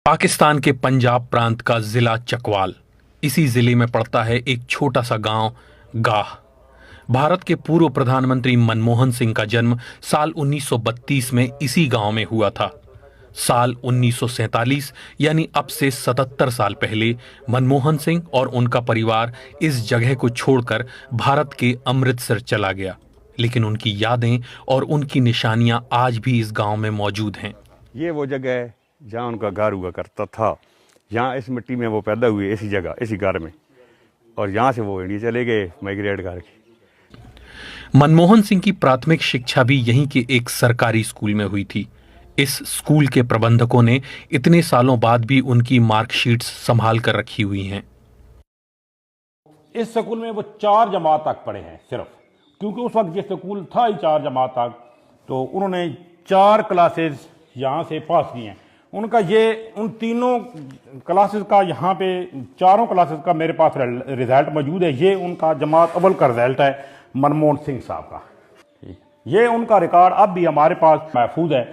पाकिस्तान के पंजाब प्रांत का जिला चकवाल, इसी जिले में पड़ता है एक छोटा सा गांव गाह। भारत के पूर्व प्रधानमंत्री मनमोहन सिंह का जन्म साल 1932 में इसी गांव में हुआ था। साल 1947 यानी अब से 77 साल पहले मनमोहन सिंह और उनका परिवार इस जगह को छोड़कर भारत के अमृतसर चला गया, लेकिन उनकी यादें और उनकी निशानियां आज भी इस गांव में मौजूद हैं। ये वो जगह है जहाँ उनका घर हुआ करता था। यहाँ इस मिट्टी में वो पैदा हुए, इसी जगह, इसी घर में, और यहाँ से वो इंडिया चले गए माइग्रेट करके। मनमोहन सिंह की प्राथमिक शिक्षा भी यहीं के एक सरकारी स्कूल में हुई थी। इस स्कूल के प्रबंधकों ने इतने सालों बाद भी उनकी मार्कशीट्स संभाल कर रखी हुई हैं। इस स्कूल में वो 4 जमात तक पढ़े हैं सिर्फ, क्योंकि उस वक्त ये स्कूल था ही 4 जमात तक, तो उन्होंने 4 क्लासेस यहाँ से पास की हैं। उनका ये उन तीनों क्लासेस का यहाँ पे 4 क्लासेस का मेरे पास रिजल्ट मौजूद है। ये उनका जमात अव्वल का रिजल्ट है मनमोहन सिंह साहब का। ये उनका रिकॉर्ड अब भी हमारे पास महफूज है।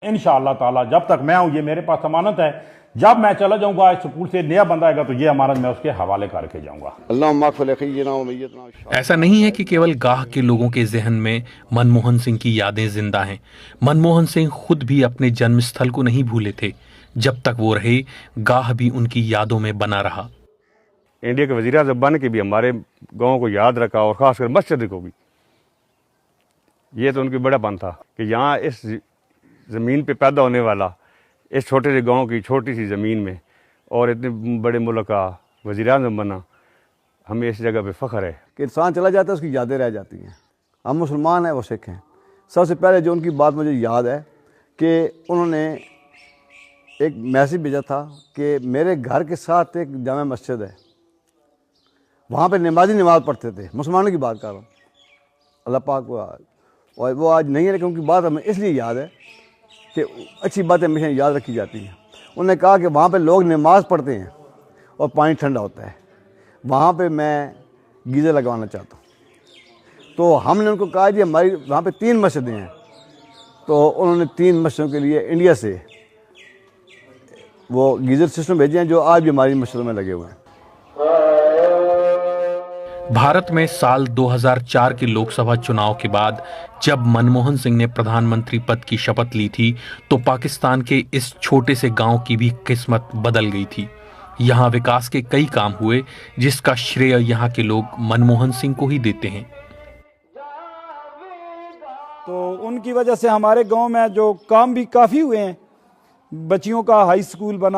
इंशाअल्लाह ताला जब तक मैं हूँ ये मेरे पास अमानत है। जब मैं चला जाऊंगा इस स्कूल से नया बंदा आएगा तो ये अमानत मैं उसके हवाले करके जाऊंगा। ऐसा नहीं है कि केवल गाह के लोगों के जहन में मनमोहन सिंह की यादें जिंदा हैं। मनमोहन सिंह खुद भी अपने जन्मस्थल को नहीं भूले थे। जब तक वो रहे, गाह भी उनकी यादों में बना रहा। इंडिया के वज़ीर आज़म बन के भी हमारे गाँव को याद रखा, और ख़ासकर मस्जिद को भी। ये तो उनकी बड़ापन था कि यहाँ इस ज़मीन पे पैदा होने वाला, इस छोटे से गांव की छोटी सी ज़मीन में, और इतने बड़े मुल्क का वज़ीर आज़म बना, हमें इस जगह पे फ़ख्र है कि इंसान चला जाता है उसकी यादें रह जाती हैं। हम मुसलमान हैं, वो सिख हैं। सबसे पहले जो उनकी बात मुझे याद है कि उन्होंने एक मैसेज भेजा था कि मेरे घर के साथ एक जामा मस्जिद है, वहाँ पे नमाजी नमाज़ पढ़ते थे। मुसलमानों की बात कर रहा हूँ, अल्लाह पाक को, और वो आज नहीं है, लेकिन उनकी बात हमें इसलिए याद है कि अच्छी बातें हमेशा याद रखी जाती हैं। उन्होंने कहा कि वहाँ पे लोग नमाज़ पढ़ते हैं और पानी ठंडा होता है, वहाँ पे मैं गीज़र लगवाना चाहता हूँ। तो हमने उनको कहा जी हमारी वहाँ पे 3 मस्जिदें हैं, तो उन्होंने 3 मस्जिदों के लिए इंडिया से वो गीज़र सिस्टम भेजे हैं, जो आज भी हमारी मस्जिदों में लगे हुए हैं। भारत में साल 2004 के लोकसभा चुनाव के बाद जब मनमोहन सिंह ने प्रधानमंत्री पद की शपथ ली थी, तो पाकिस्तान के इस छोटे से गांव की भी किस्मत बदल गई थी। यहां विकास के कई काम हुए, जिसका श्रेय यहां के लोग मनमोहन सिंह को ही देते हैं। तो उनकी वजह से हमारे गांव में जो काम भी काफ़ी हुए हैं। बच्चियों का हाई स्कूल बना,